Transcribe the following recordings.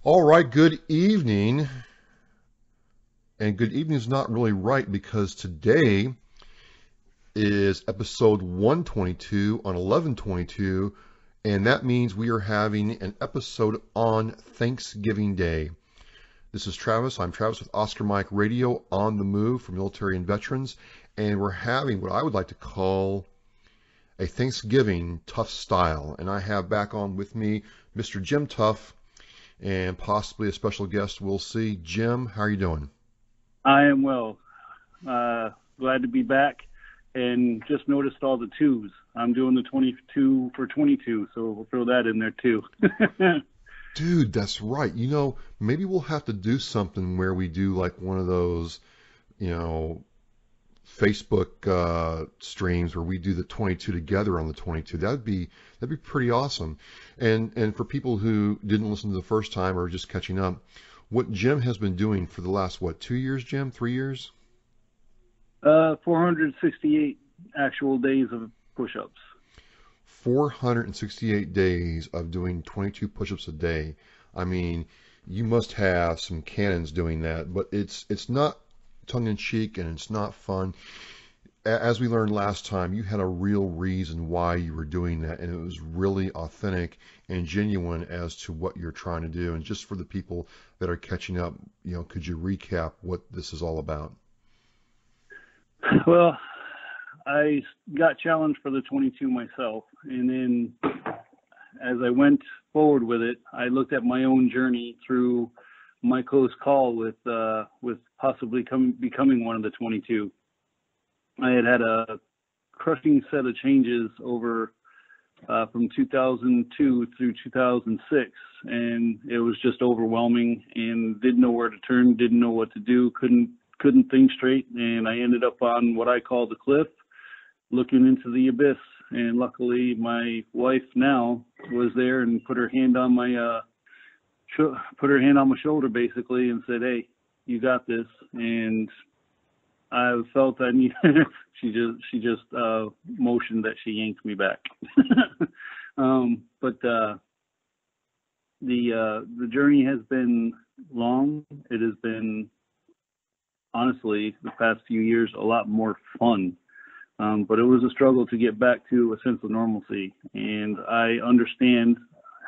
All right, good evening. And good evening is not really right because today is episode 122 on 1122, and that means we are having an episode on Thanksgiving Day. This is Travis. I'm Travis with Oscar Mike Radio on the move for military and veterans, and we're having what I would like to call a Thanksgiving tough style. And I have back on with me Mr. Jim Tuff and possibly a special guest. We'll see. Jim, how are you doing? I am well. Glad to be back, and just noticed all the twos. I'm doing the 22 for 22, so we'll throw that in there too. Dude, that's right. Maybe we'll have to do something where we do like one of those, you know, Facebook streams where we do the 22 together on the 22. That'd be pretty awesome. And for people who didn't listen to the first time or just catching up, what Jim has been doing for the last, 2 years, Jim? 3 years? 468 actual days of push-ups. 468 days of doing 22 push-ups a day. I mean, you must have some cannons doing that, but it's not tongue-in-cheek and it's not fun. As we learned last time, you had a real reason why you were doing that, and it was really authentic and genuine as to what you're trying to do. And just for the people that are catching up, could you recap what this is all about? Well, I got challenged for the 22 myself, and then as I went forward with it, I looked at my own journey through my close call with possibly becoming one of the 22. I had a crushing set of changes over from 2002 through 2006, and it was just overwhelming, and didn't know where to turn, didn't know what to do, couldn't think straight, and I ended up on what I call the cliff, looking into the abyss. And luckily, my wife now was there and put her hand on my shoulder basically, and said, "Hey, you got this." And I felt I needed. she just motioned that she yanked me back. But the journey has been long. It has been, honestly, the past few years a lot more fun. But it was a struggle to get back to a sense of normalcy. And I understand,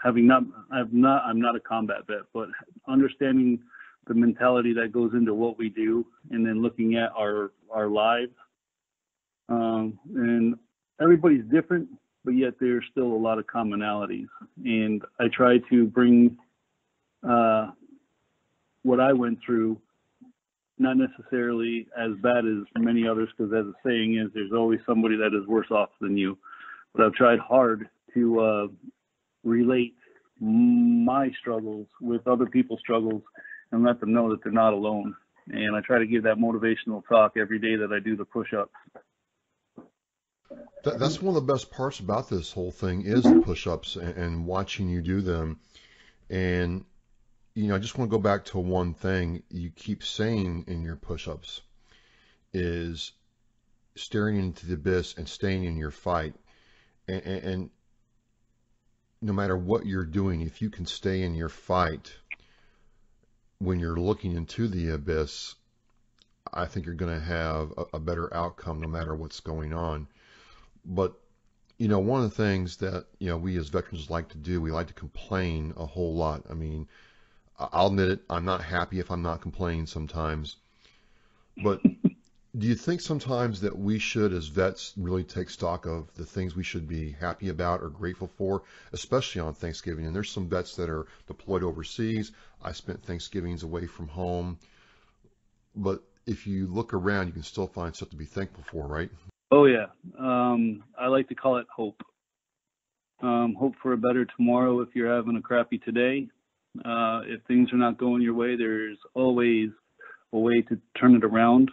I'm not a combat vet, but understanding the mentality that goes into what we do, and then looking at our lives. And everybody's different, but yet there's still a lot of commonalities. And I try to bring what I went through, not necessarily as bad as many others, because as the saying is, there's always somebody that is worse off than you. But I've tried hard to relate my struggles with other people's struggles and let them know that they're not alone. And I try to give that motivational talk every day that I do the push-ups. That's one of the best parts about this whole thing is the push-ups and watching you do them. And, I just want to go back to one thing you keep saying in your push-ups is staring into the abyss and staying in your fight. And no matter what you're doing, if you can stay in your fight when you're looking into the abyss, I think you're going to have a better outcome no matter what's going on. But, one of the things that, we as veterans like to do, we like to complain a whole lot. I mean, I'll admit it, I'm not happy if I'm not complaining sometimes. But do you think sometimes that we should, as vets, really take stock of the things we should be happy about or grateful for, especially on Thanksgiving? And there's some vets that are deployed overseas. I spent Thanksgivings away from home. But if you look around, you can still find stuff to be thankful for, right? Oh, yeah. I like to call it hope. Hope for a better tomorrow if you're having a crappy today. If things are not going your way, there's always a way to turn it around.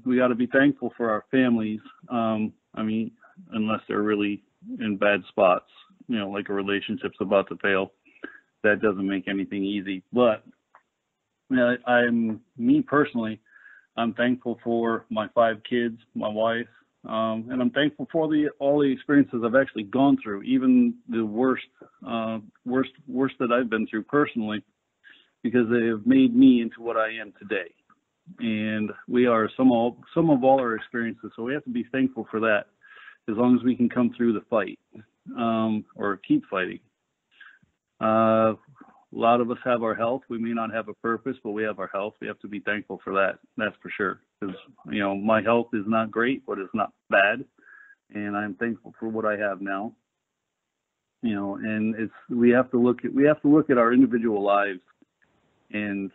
We got to be thankful for our families. Unless they're really in bad spots, like a relationship's about to fail, that doesn't make anything easy. But me personally, I'm thankful for my 5 kids, my wife, and I'm thankful for all the experiences I've actually gone through, even the worst that I've been through personally. because they have made me into what I am today. And we are some of all our experiences, so we have to be thankful for that, as long as we can come through the fight, or keep fighting. A lot of us have our health. We may not have a purpose, but we have our health. We have to be thankful for that. That's for sure. Because, my health is not great, but it's not bad. And I'm thankful for what I have now. And we have to look at our individual lives and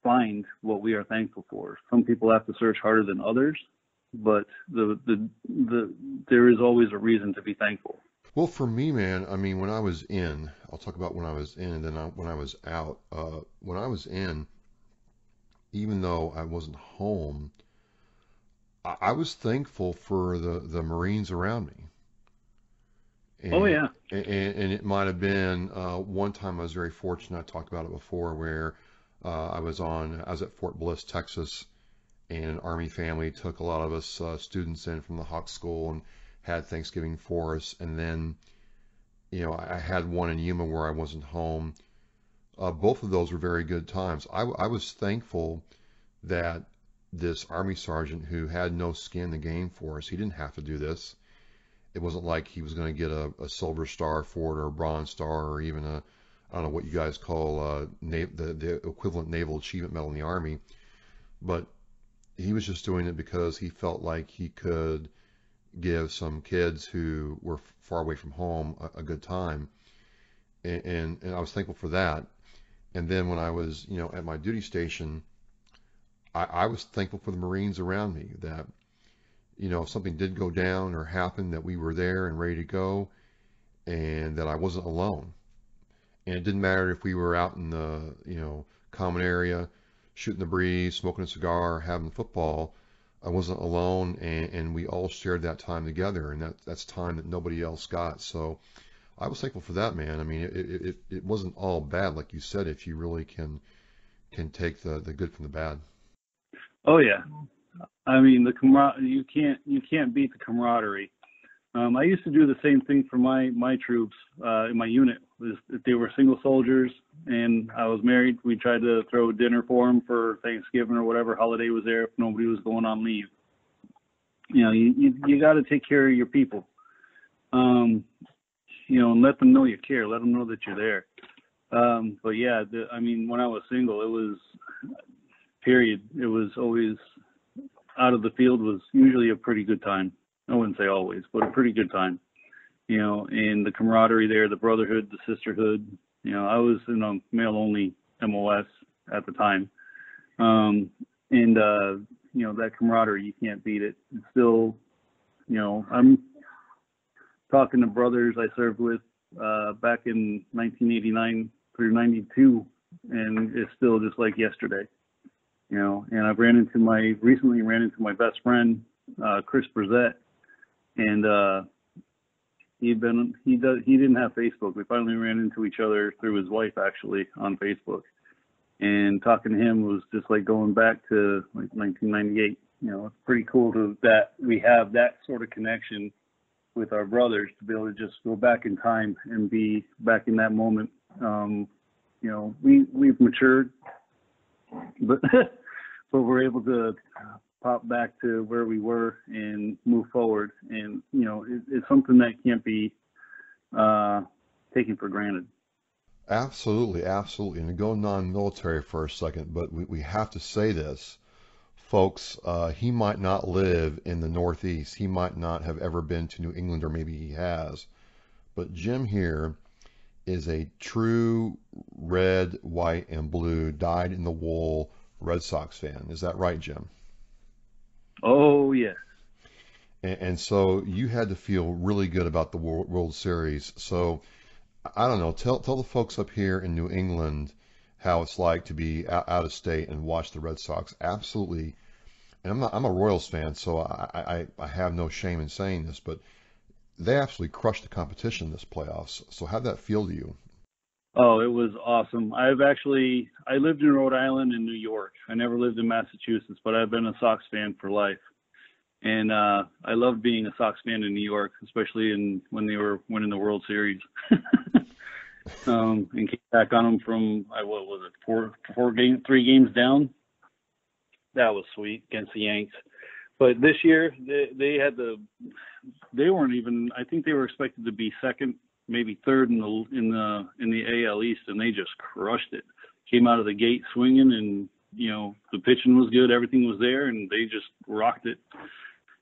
find what we are thankful for. Some people have to search harder than others, but there is always a reason to be thankful. Well, for me, man, I mean, when I was in, I'll talk about when I was in, and then when I was out. When I was in, even though I wasn't home, I was thankful for the Marines around me. Oh And, yeah. and it might have been one time I was very fortunate. I talked about it before, where I was at Fort Bliss, Texas, and an Army family took a lot of us students in from the Hawk School and had Thanksgiving for us. And then, I had one in Yuma where I wasn't home. Both of those were very good times. I was thankful that this Army sergeant who had no skin in the game for us, he didn't have to do this. It wasn't like he was going to get a Silver Star for it, or a Bronze Star, or even I don't know what you guys call the equivalent Naval Achievement Medal in the Army. But he was just doing it because he felt like he could give some kids who were far away from home a good time. And I was thankful for that. And then when I was, at my duty station, I was thankful for the Marines around me, that, if something did go down or happen, that we were there and ready to go, and that I wasn't alone. And it didn't matter if we were out in the, common area, shooting the breeze, smoking a cigar, having football. I wasn't alone, and we all shared that time together, and that's time that nobody else got. So I was thankful for that, man. I mean, it wasn't all bad, like you said, if you really can take the good from the bad. Oh yeah. I mean, you can't beat the camaraderie. I used to do the same thing for my troops in my unit. If they were single soldiers and I was married, we tried to throw dinner for them for Thanksgiving or whatever holiday was there if nobody was going on leave. You got to take care of your people. And let them know you care. Let them know that you're there. But yeah, when I was single, it was period. It was always out of the field was usually a pretty good time. I wouldn't say always, but a pretty good time. And the camaraderie there, the brotherhood, the sisterhood. I was in a male-only MOS at the time. That camaraderie, you can't beat it. It's still, I'm talking to brothers I served with back in 1989 through 92, and it's still just like yesterday. And I've recently ran into my best friend, Chris Brissett, and he didn't have Facebook. We finally ran into each other through his wife, actually, on Facebook. And talking to him was just like going back to like 1998. It's pretty cool that we have that sort of connection with our brothers, to be able to just go back in time and be back in that moment. We've matured, but but we're able to pop back to where we were and move forward. And it's something that can't be taken for granted. Absolutely, absolutely. And to go non-military for a second, but we have to say this, folks. He might not live in the Northeast. He might not have ever been to New England, or maybe he has. But Jim here is a true red, white, and blue, dyed-in-the-wool Red Sox fan. Is that right, Jim? Oh, yes. And so you had to feel really good about the World Series. So I don't know. Tell the folks up here in New England how it's like to be out of state and watch the Red Sox. Absolutely. And I'm a Royals fan, so I have no shame in saying this, but they absolutely crushed the competition in this playoffs. So how'd that feel to you? Oh, it was awesome. I lived in Rhode Island and New York. I never lived in Massachusetts, but I've been a Sox fan for life. And I loved being a Sox fan in New York, especially when they were winning the World Series. and came back on them from what was it, 3 games down. That was sweet against the Yanks. But this year they weren't even. I think they were expected to be second, maybe third in the AL East, and they just crushed it. Came out of the gate swinging, and the pitching was good, everything was there, and they just rocked it.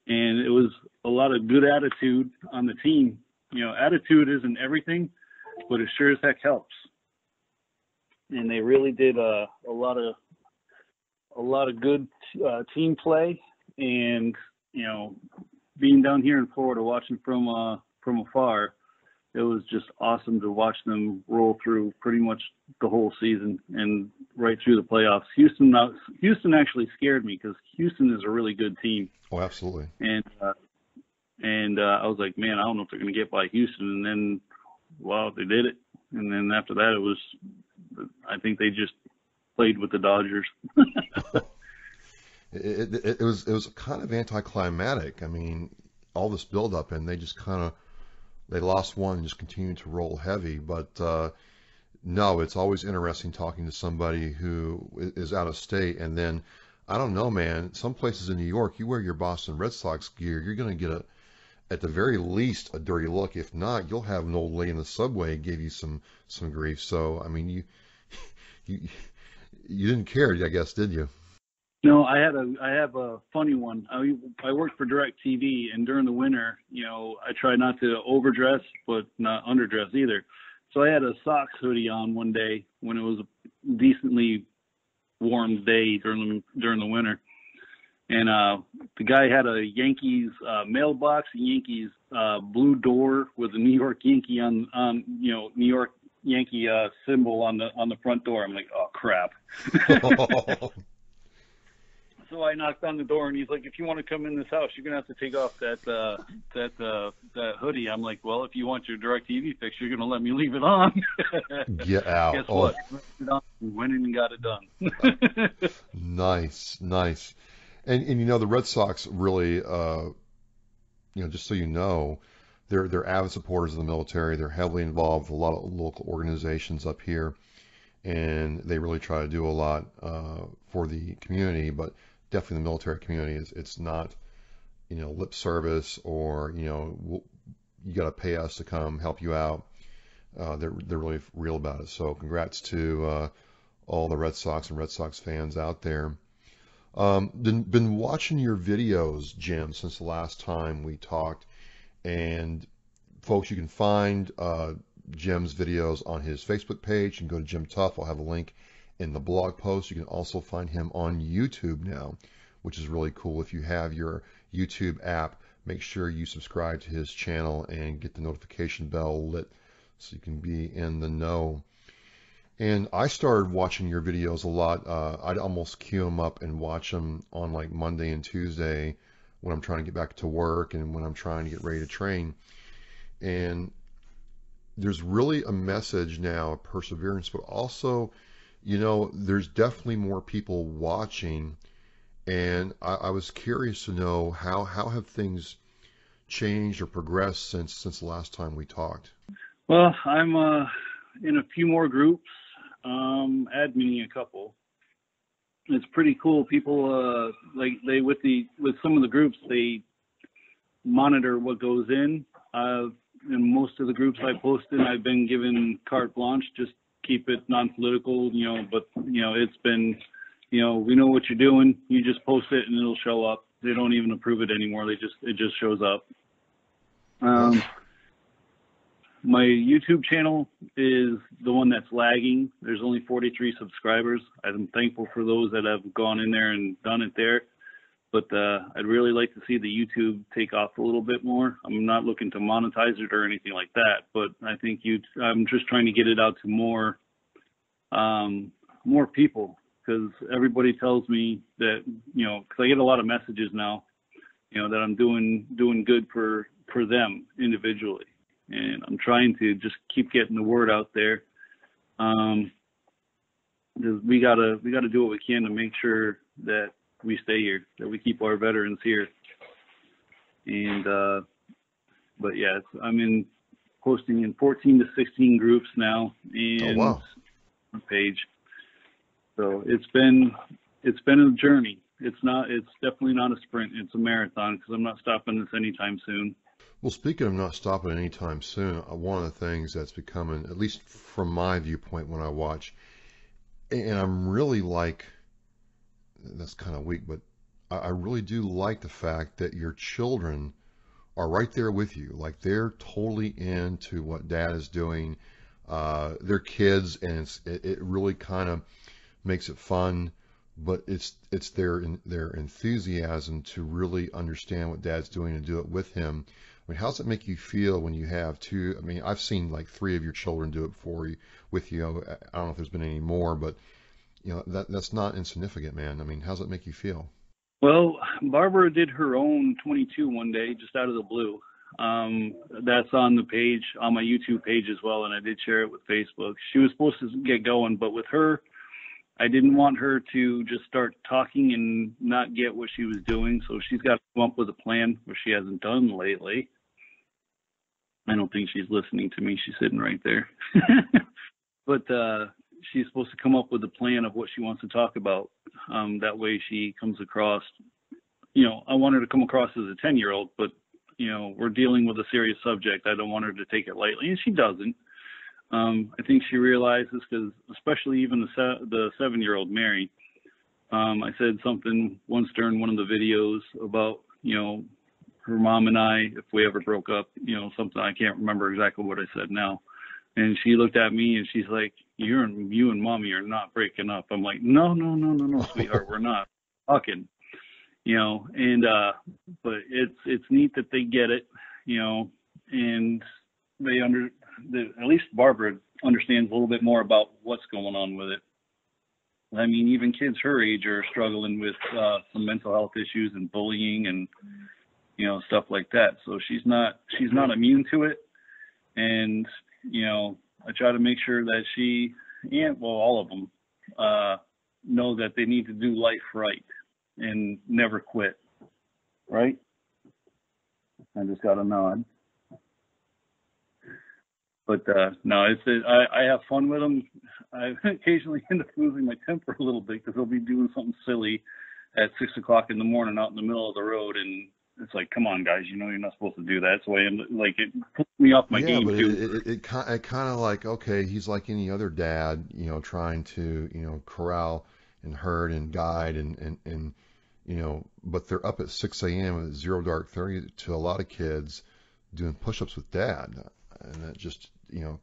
And it was a lot of good attitude on the team. Attitude isn't everything, but it sure as heck helps. And they really did a lot of good team play. And being down here in Florida, watching from afar, it was just awesome to watch them roll through pretty much the whole season and right through the playoffs. Houston actually scared me because Houston is a really good team. Oh, absolutely. And I was like, man, I don't know if they're going to get by Houston. And then, wow, they did it. And then after that, I think they just played with the Dodgers. It was kind of anticlimactic. I mean, all this buildup, and they just they lost one and just continued to roll heavy. But no, it's always interesting talking to somebody who is out of state. And then, I don't know, man, some places in New York, you wear your Boston Red Sox gear, you're going to get at the very least, a dirty look. If not, you'll have an old lady in the subway give you some grief. So, I mean, you didn't care, I guess, did you? No, I have a funny one. I worked for DirecTV, and during the winter, I try not to overdress, but not underdress either. So I had a Sox hoodie on one day when it was a decently warm day during the winter, and the guy had a Yankees mailbox, a Yankees blue door with a New York Yankee on New York Yankee symbol on the front door. I'm like, oh crap. So I knocked on the door, and he's like, if you want to come in this house, you're going to have to take off that hoodie. I'm like, well, if you want your DirecTV fix, you're going to let me leave it on. Get out. Guess what? We went in and got it done. Nice. And the Red Sox really, just so you know, they're avid supporters of the military. They're heavily involved with a lot of local organizations up here, and they really try to do a lot for the community, but definitely the military community it's not, lip service or, you got to pay us to come help you out. They're really real about it. So congrats to all the Red Sox and Red Sox fans out there. Been watching your videos, Jim, since the last time we talked, and folks, you can find Jim's videos on his Facebook page. You can go to Jim Tough. I'll have a link in the blog post. You can also find him on YouTube now, which is really cool. If you have your YouTube app, make sure you subscribe to his channel and get the notification bell lit so you can be in the know. And I started watching your videos a lot. I'd almost queue them up and watch them on like Monday and Tuesday when I'm trying to get back to work and when I'm trying to get ready to train. And there's really a message now of perseverance, but also, there's definitely more people watching. And I was curious to know how have things changed or progressed since the last time we talked? Well, I'm in a few more groups, adminning a couple. It's pretty cool. People with some of the groups, they monitor what goes in. In most of the groups I post in, I've been given carte blanche, just keep it non-political, but it's been, we know what you're doing. You just post it and it'll show up. They don't even approve it anymore. It just shows up. My YouTube channel is the one that's lagging. There's only 43 subscribers. I'm thankful for those that have gone in there and done it there. But I'd really like to see the YouTube take off a little bit more. I'm not looking to monetize it or anything like that, but I think I'm just trying to get it out to more people, because everybody tells me that, because I get a lot of messages now, that I'm doing good for them individually. And I'm trying to just keep getting the word out there. We gotta do what we can to make sure that we stay here, that we keep our veterans here. And but yeah, I'm in posting in 14 to 16 groups now, Oh, and wow. a page. So it's been a journey. It's definitely not a sprint. It's a marathon, because I'm not stopping this anytime soon. Well, speaking of not stopping anytime soon, one of the things that's becoming, at least from my viewpoint when I watch, and I'm really like, that's kind of weak, but I really do like the fact that your children are right there with you. Like they're totally into what dad is doing. They're kids, and it really kind of makes it fun, but it's their enthusiasm to really understand what dad's doing and do it with him. I mean, how does it make you feel when you have two? I mean, I've seen like three of your children do it for you with you. I don't know if there's been any more, but that's not insignificant, man. I mean, how does it make you feel? Well, Barbara did her own 22 one day, just out of the blue. That's on the page, on my YouTube page as well, and I did share it with Facebook. She was supposed to get going, but with her, I didn't want her to just start talking and not get what she was doing, so she's got to come up with a plan, which she hasn't done lately. I don't think she's listening to me. She's sitting right there. But she's supposed to come up with a plan of what she wants to talk about. That way she comes across, I want her to come across as a 10-year-old, but, we're dealing with a serious subject. I don't want her to take it lightly, and she doesn't. I think she realizes, because especially even the 7-year-old Mary, I said something once during one of the videos about, her mom and I, if we ever broke up, something, I can't remember exactly what I said now. And she looked at me and she's like, you and mommy are not breaking up. I'm like, no, sweetheart, we're not talking, but it's neat that they get it, and they at least Barbara understands a little bit more about what's going on with it. I mean, even kids her age are struggling with some mental health issues and bullying and, stuff like that. So she's not immune to it. And, I try to make sure that she and, well, all of them know that they need to do life right and never quit. Right? I just got a nod. But no, I have fun with them. I occasionally end up losing my temper a little bit, because they'll be doing something silly at 6 o'clock in the morning out in the middle of the road, and it's like, come on, guys, you're not supposed to do that. So it puts me off my Yeah, game but too. it kind of like, okay, he's like any other dad, trying to, corral and herd and guide and but they're up at 6 a.m. at 0 dark 30 to a lot of kids doing push-ups with dad. And that just,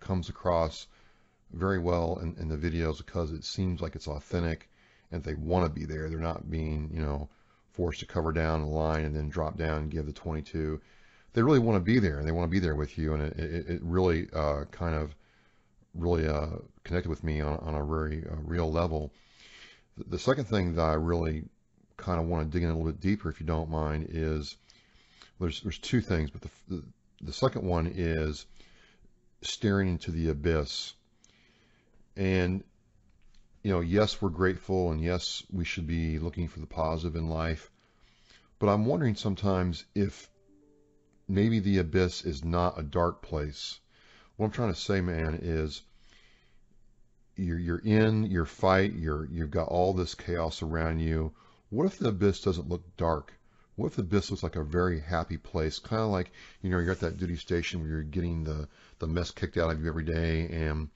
comes across very well in the videos, because it seems like it's authentic and they want to be there. They're not being, forced to cover down the line and then drop down and give the 22. They really want to be there, and they want to be there with you. And it really kind of really connected with me on a very real level. The second thing that I really kind of want to dig in a little bit deeper, if you don't mind, is there's two things, but the second one is staring into the abyss. And yes, we're grateful, and yes, we should be looking for the positive in life. But I'm wondering sometimes if maybe the abyss is not a dark place. What I'm trying to say, man, is you're in your fight, you've got all this chaos around you. What if the abyss doesn't look dark? What if the abyss looks like a very happy place? Kind of like, you're at that duty station where you're getting the mess kicked out of you every day, and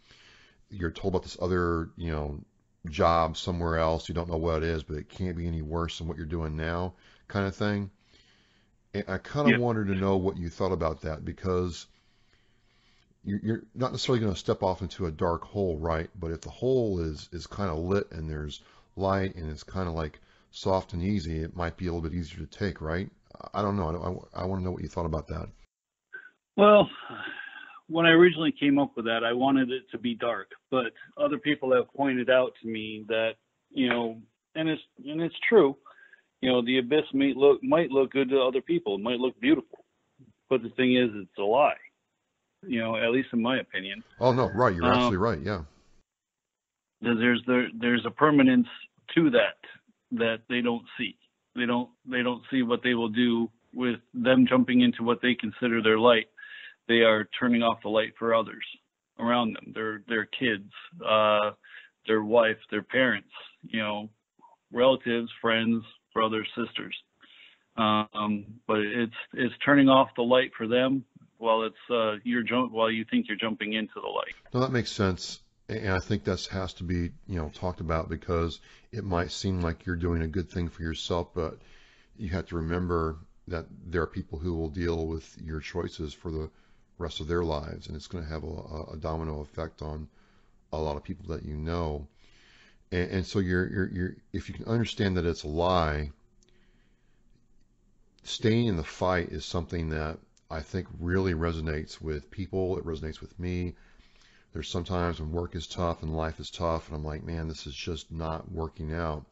you're told about this other, job somewhere else. You don't know what it is, but it can't be any worse than what you're doing now, kind of thing. And I kind of Yeah. wanted to know what you thought about that, because you're not necessarily going to step off into a dark hole, right? But if the hole is kind of lit and there's light and it's kind of like soft and easy, it might be a little bit easier to take, right? I don't know. I want to know what you thought about that. Well, when I originally came up with that, I wanted it to be dark, but other people have pointed out to me that, and it's true, the abyss might look good to other people. It might look beautiful, but the thing is, it's a lie, at least in my opinion. Oh, no, right. You're absolutely right. Yeah. There's a permanence to that they don't see. They don't see what they will do with them jumping into what they consider their light. they are turning off the light for others around them, their kids, their wife, their parents, relatives, friends, brothers, sisters. But it's turning off the light for them while while you think you're jumping into the light. No, that makes sense. And I think that has to be, talked about, because it might seem like you're doing a good thing for yourself, but you have to remember that there are people who will deal with your choices for the rest of their lives, and it's going to have a domino effect on a lot of people that you know. And so you're if you can understand that it's a lie, staying in the fight is something that I think really resonates with people. It resonates with me. There's sometimes when work is tough and life is tough, and I'm like, man, this is just not working out.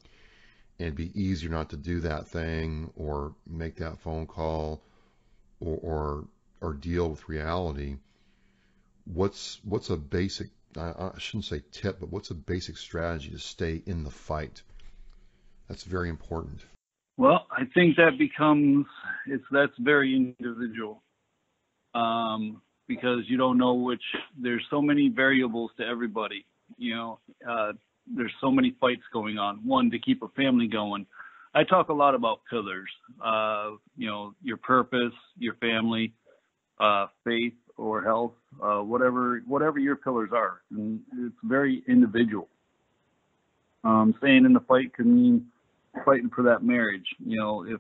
And it'd be easier not to do that thing or make that phone call or deal with reality. What's a basic, I shouldn't say tip, but what's a basic strategy to stay in the fight? That's very important. Well, I think that's very individual, because you don't know there's so many variables to everybody. There's so many fights going on. One, to keep a family going. I talk a lot about pillars, your purpose, your family, faith or health, whatever your pillars are. And it's very individual. Staying in the fight could mean fighting for that marriage, and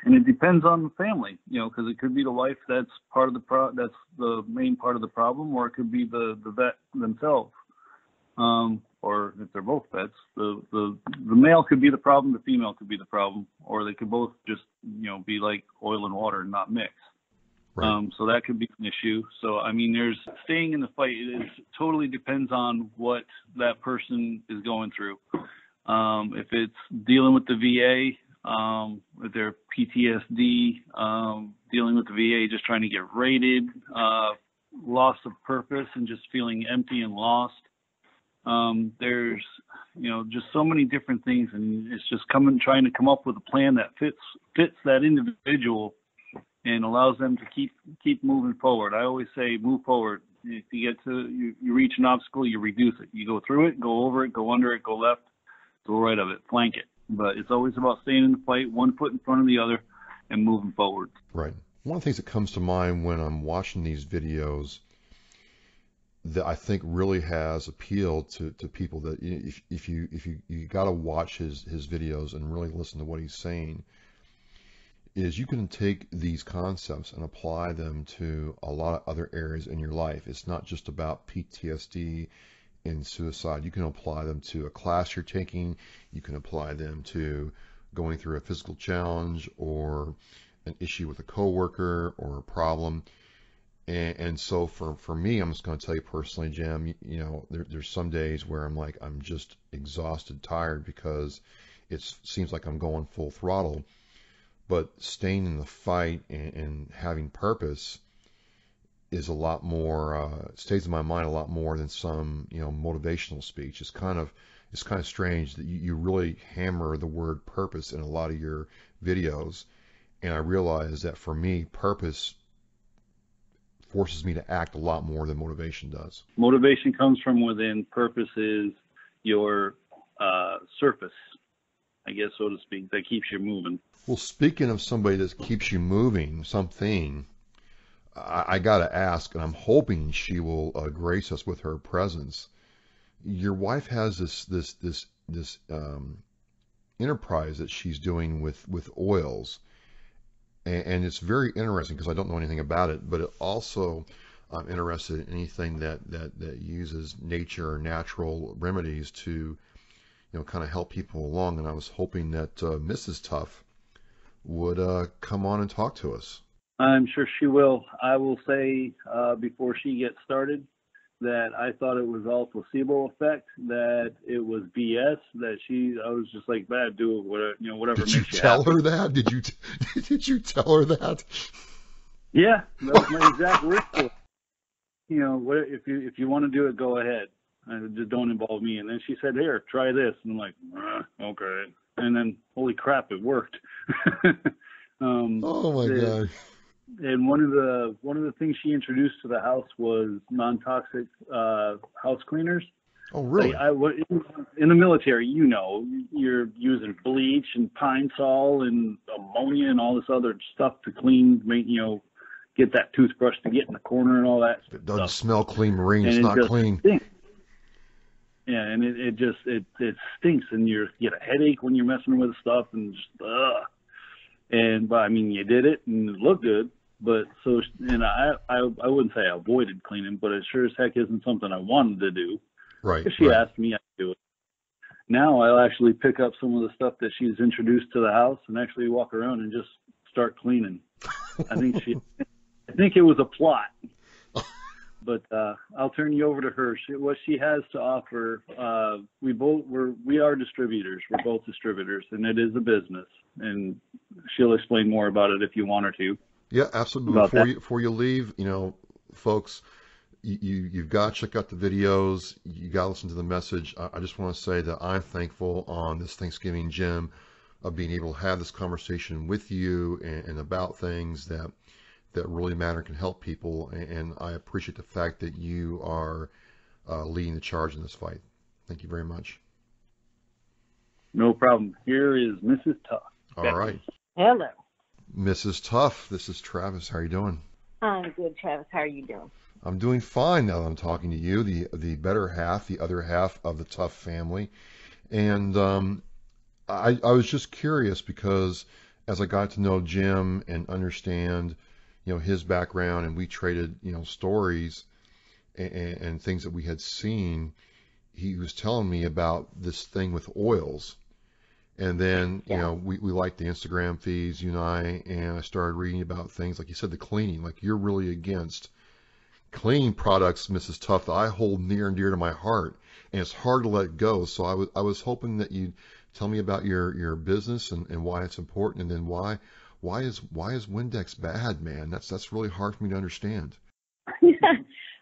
it depends on the family, because it could be the wife that's that's the main part of the problem, or it could be the vet themselves. Or if they're both vets, the male could be the problem, the female could be the problem, or they could both just, be like oil and water and not mix. Right. So that could be an issue. So, there's staying in the fight. It totally depends on what that person is going through. If it's dealing with the VA, with their PTSD, dealing with the VA, just trying to get rated, loss of purpose and just feeling empty and lost. There's, just so many different things, and it's just trying to come up with a plan that fits that individual and allows them to keep moving forward. I always say move forward. If you get you reach an obstacle, you reduce it. You go through it, go over it, go under it, go left, go right of it, flank it. But it's always about staying in the fight, one foot in front of the other, and moving forward. Right. One of the things that comes to mind when I'm watching these videos that I think really has appealed to people, that if you got to watch his videos and really listen to what he's saying, is you can take these concepts and apply them to a lot of other areas in your life. It's not just about PTSD and suicide. You can apply them to a class you're taking. You can apply them to going through a physical challenge or an issue with a coworker or a problem. And so for me, I'm just going to tell you personally, Jim, there's some days where I'm like, I'm just exhausted, tired, because it seems like I'm going full throttle. But staying in the fight and having purpose is a lot more, stays in my mind a lot more than some, motivational speech. It's kind of strange that you really hammer the word purpose in a lot of your videos. And I realize that for me, purpose forces me to act a lot more than motivation does. Motivation comes from within. Purpose is your surface, I guess, so to speak, that keeps you moving. Well, speaking of somebody that keeps you moving, something, I got to ask, and I'm hoping she will grace us with her presence. Your wife has this enterprise that she's doing with oils, and it's very interesting because I don't know anything about it, but it also I'm interested in anything that uses nature or natural remedies to kind of help people along. And I was hoping that Mrs. Tuff would come on and talk to us. I'm sure she will. I will say before she gets started that I thought it was all placebo effect, that it was BS, that I was just like, bad, do whatever makes you happy. Did you tell her that? Did you tell her that? Yeah, that was my exact words. If you want to do it, go ahead. Just don't involve me. And then she said, here, try this. And I'm like, okay. And then, holy crap, it worked. Oh my God. And one of the things she introduced to the house was non-toxic house cleaners. Oh, really? In the military, you're using bleach and Pine Sol and ammonia and all this other stuff to clean, get that toothbrush to get in the corner and all that It doesn't stuff. smell clean, Marine. It's And it not just clean. stinks. Yeah, and it stinks, and you get a headache when you're messing with stuff, and just but I mean, you did it and it looked good, but I wouldn't say I avoided cleaning, but it sure as heck isn't something I wanted to do. Right. If she right. asked me, I'd do it. Now I'll actually pick up some of the stuff that she's introduced to the house and actually walk around and just start cleaning. I think it was a plot. But I'll turn you over to her. What she has to offer, we are distributors. We're both distributors, and it is a business. And she'll explain more about it if you want her to. Yeah, absolutely. Before you leave, folks, you've got to check out the videos. You got to listen to the message. I just want to say that I'm thankful on this Thanksgiving, Jim, of being able to have this conversation with you and about things that really matter and can help people. And I appreciate the fact that you are leading the charge in this fight. Thank you very much. No problem. Here is Mrs. Tuff. All right. Hello. Mrs. Tuff, this is Travis. How are you doing? I'm good, Travis. How are you doing? I'm doing fine now that I'm talking to you, the better half, the other half of the Tuff family. And I was just curious because as I got to know Jim and understand, his background, and we traded, stories and things that we had seen, he was telling me about this thing with oils. And then, we liked the Instagram feeds, you and I started reading about things, like you said, the cleaning. Like, you're really against cleaning products, Mrs. Tuff, that I hold near and dear to my heart, and it's hard to let go. So I was hoping that you'd tell me about your business and why it's important, and then why is Windex bad, man? That's really hard for me to understand.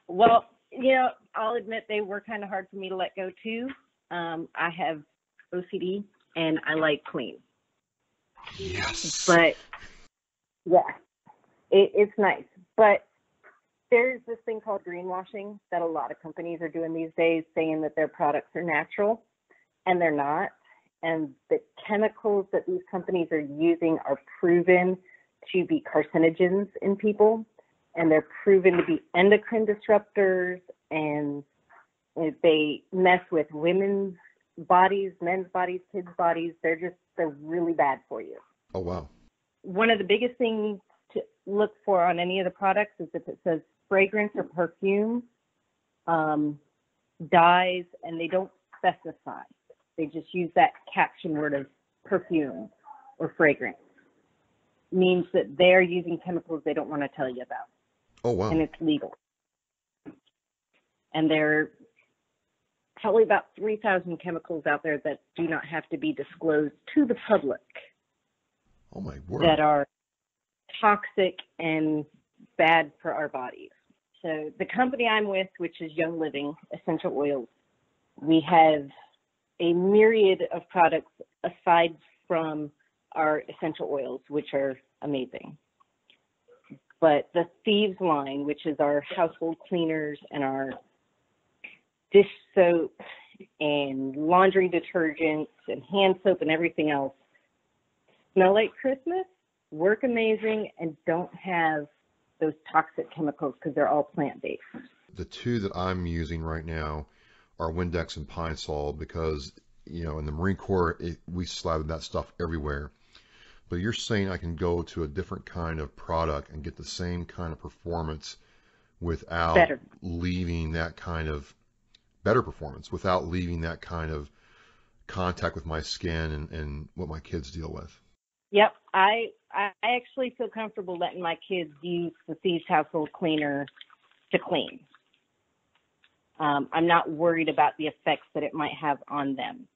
Well, I'll admit they were kind of hard for me to let go too. I have OCD and I like clean. Yes. But yeah, it's nice. But there's this thing called greenwashing that a lot of companies are doing these days, saying that their products are natural, and they're not. And the chemicals that these companies are using are proven to be carcinogens in people, and they're proven to be endocrine disruptors, and they mess with women's bodies, men's bodies, kids' bodies. They're really bad for you. Oh, wow. One of the biggest things to look for on any of the products is if it says fragrance or perfume, dyes, and they don't specify. They just use that caption word of perfume or fragrance. Means that they're using chemicals they don't want to tell you about. Oh, wow. And it's legal. And there are probably about 3,000 chemicals out there that do not have to be disclosed to the public. Oh, my word. That are toxic and bad for our bodies. So the company I'm with, which is Young Living Essential Oils, we have a myriad of products aside from our essential oils, which are amazing. But the Thieves line, which is our household cleaners and our dish soap and laundry detergents and hand soap and everything else, smell like Christmas, work amazing, and don't have those toxic chemicals because they're all plant-based. The two that I'm using right now are Windex and Pine Sol because, in the Marine Corps, we slathered that stuff everywhere. But you're saying I can go to a different kind of product and get the same kind of performance without leaving that kind of better performance, without leaving that kind of contact with my skin and what my kids deal with. Yep. I actually feel comfortable letting my kids use the Thieves household cleaner to clean. I'm not worried about the effects that it might have on them.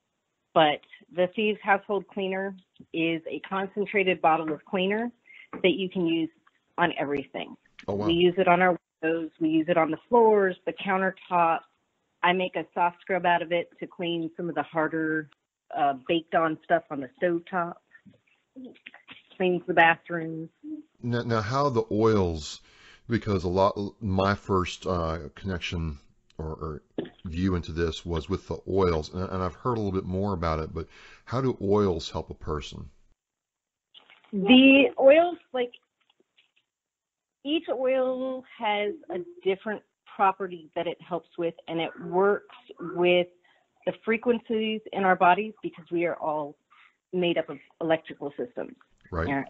But the Thieves household cleaner is a concentrated bottle of cleaner that you can use on everything. Oh, wow. We use it on our windows. We use it on the floors, the countertop. I make a soft scrub out of it to clean some of the harder baked on stuff on the stovetop. Cleans the bathrooms. Now, how the oils, because my first connection or view into this was with the oils, and I've heard a little bit more about it, but how do oils help a person? The oils, like each oil has a different property that it helps with, and it works with the frequencies in our bodies because we are all made up of electrical systems. Right. Yeah,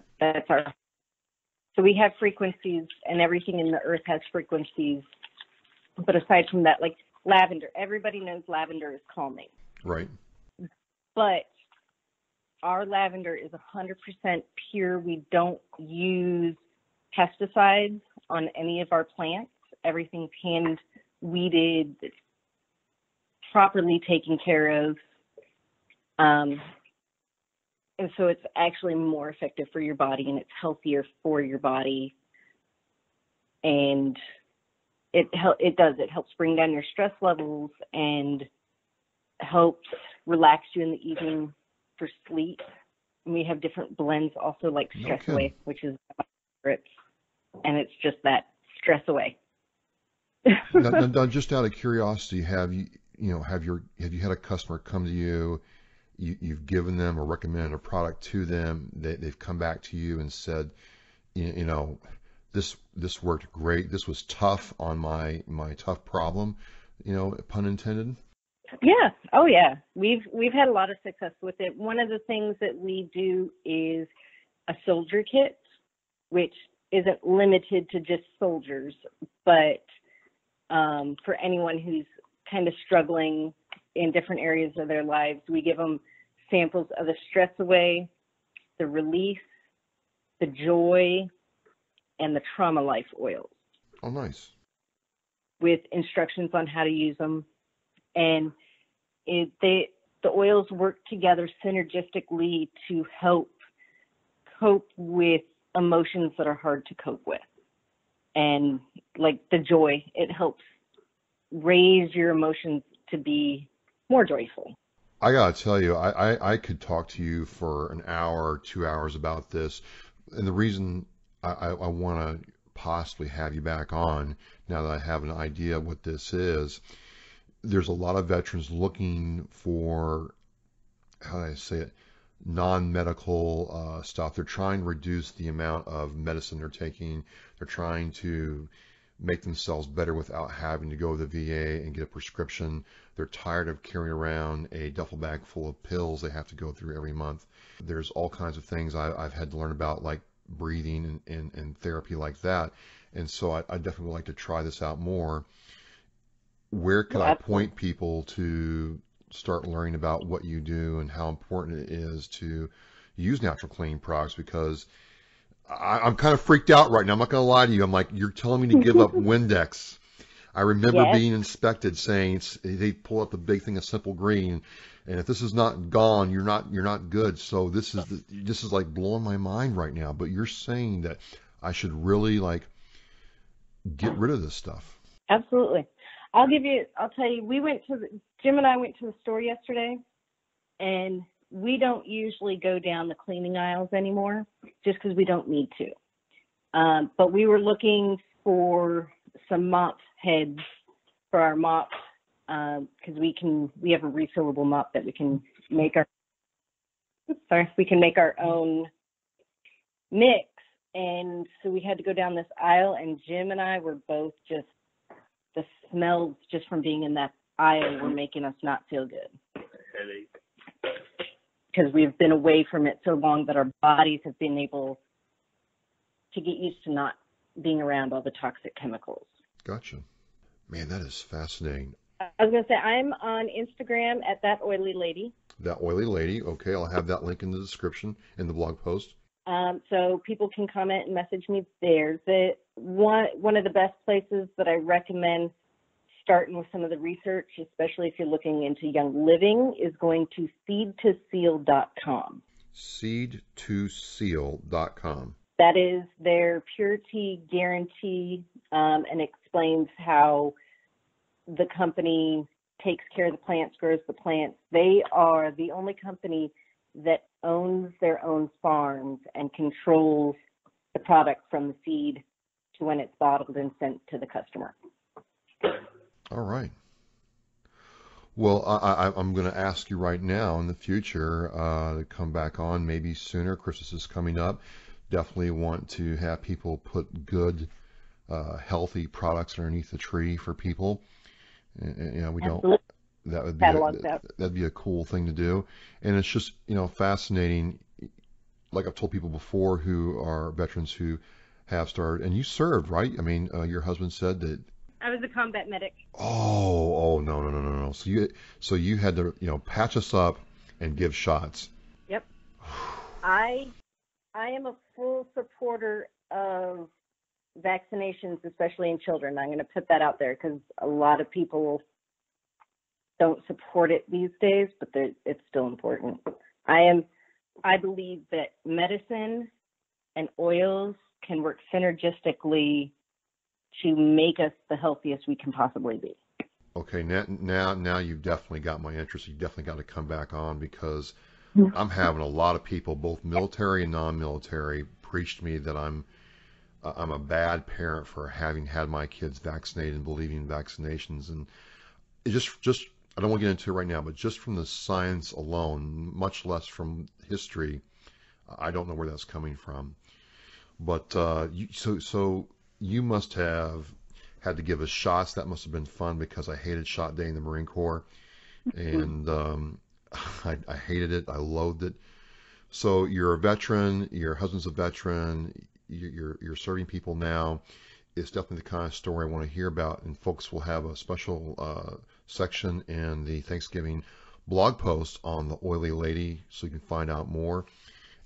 so we have frequencies, and everything in the earth has frequencies. But aside from that, like lavender, everybody knows lavender is calming. Right. But our lavender is 100% pure. We don't use pesticides on any of our plants. Everything's hand weeded, properly taken care of. And so it's actually more effective for your body, and it's healthier for your body. And it helps bring down your stress levels and helps relax you in the evening for sleep. And we have different blends also, like Stress Away, which is my favorite. And it's just that stress away. Now, just out of curiosity, have you had a customer come to you? You've given them or recommended a product to them. They've come back to you and said, this worked great. This was tough on my tough problem, pun intended. Yeah. Oh yeah. We've had a lot of success with it. One of the things that we do is a soldier kit, which isn't limited to just soldiers, but for anyone who's kind of struggling in different areas of their lives, we give them samples of the Stress Away, the Release, the Joy, and the Trauma Life oils. Oh, nice. With instructions on how to use them. And the oils work together synergistically to help cope with emotions that are hard to cope with. And like the Joy, it helps raise your emotions to be more joyful. I gotta tell you, I could talk to you for an hour or 2 hours about this. And the reason I want to possibly have you back on, now that I have an idea of what this is, there's a lot of veterans looking for, how do I say it, non-medical stuff. They're trying to reduce the amount of medicine they're taking. They're trying to make themselves better without having to go to the VA and get a prescription. They're tired of carrying around a duffel bag full of pills they have to go through every month. There's all kinds of things I've had to learn about, like breathing and therapy like that. And so I definitely would like to try this out more. Where could I point people to start learning about what you do and how important it is to use natural cleaning products? Because I'm kind of freaked out right now. I'm not going to lie to you. I'm like, you're telling me to give up Windex. I remember being inspected saying they pull up the big thing of Simple Green, and if this is not gone, you're not good. So this is like blowing my mind right now. But you're saying that I should really like get rid of this stuff. Absolutely. I'll tell you, Jim and I went to the store yesterday, and we don't usually go down the cleaning aisles anymore just because we don't need to. But we were looking for some mop heads for our mops because we have a refillable mop that we can make our own mix. And so we had to go down this aisle, and Jim and I were both just, the smells just from being in that aisle were making us not feel good. Headache. Because we've been away from it so long that our bodies have been able to get used to not being around all the toxic chemicals. Gotcha. Man, that is fascinating. I was going to say, I'm on Instagram at That Oily Lady. That Oily Lady. Okay, I'll have that link in the description in the blog post. So people can comment and message me there. One of the best places that I recommend starting with some of the research, especially if you're looking into young living, is going to seed2seal.com. Seed2seal.com. That is their purity guarantee, and explains how the company takes care of the plants, grows the plants. They are the only company that owns their own farms and controls the product from the seed to when it's bottled and sent to the customer. All right. Well, I'm going to ask you right now in the future to come back on maybe sooner. Christmas is coming up. Definitely want to have people put good, healthy products underneath the tree for people. And, you know, we Absolutely. don't. That would be Catalog that. that'd be a cool thing to do. And it's just, you know, fascinating. Like I've told people before who are veterans who have started, and you served, right? I mean, your husband said that. I was a combat medic. Oh, no. So you had to, you know, patch us up and give shots. Yep. I am a full supporter of vaccinations, especially in children. I'm going to put that out there because a lot of people don't support it these days, but it's still important. I believe that medicine and oils can work synergistically to make us the healthiest we can possibly be. Okay, now you've definitely got my interest. You definitely got to come back on because I'm having a lot of people, both military and non-military, preach to me that I'm a bad parent for having had my kids vaccinated and believing in vaccinations. And it just I don't want to get into it right now, but just from the science alone, much less from history, I don't know where that's coming from. But so you must have had to give us shots. That must have been fun because I hated shot day in the Marine Corps, and I hated it. I loathed it. So you're a veteran. Your husband's a veteran. You're serving people now. It's definitely the kind of story I want to hear about, and folks will have a special section in the Thanksgiving blog post on the Oily Lady, so you can find out more.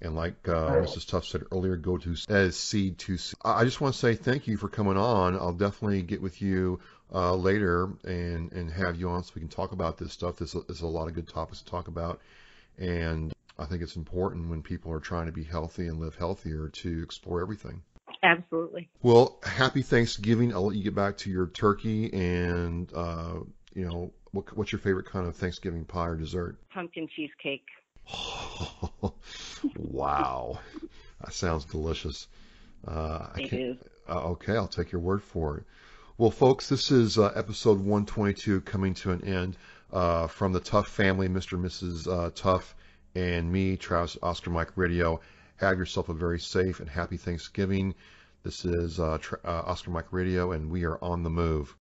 And like Mrs. Tuff said earlier, go to Seed2Seed. I just want to say thank you for coming on. I'll definitely get with you later and have you on so we can talk about this stuff. There's a lot of good topics to talk about. And I think it's important when people are trying to be healthy and live healthier to explore everything. Absolutely. Well, happy Thanksgiving. I'll let you get back to your turkey and, you know, what's your favorite kind of Thanksgiving pie or dessert? Pumpkin cheesecake. Wow, that sounds delicious. It is. Okay, I'll take your word for it. Well, folks, this is episode 122 coming to an end from the Tuff family, Mr. and Mrs. Tuff, and me, Travis Oscar Mike Radio. Have yourself a very safe and happy Thanksgiving. This is Oscar Mike Radio, and we are on the move.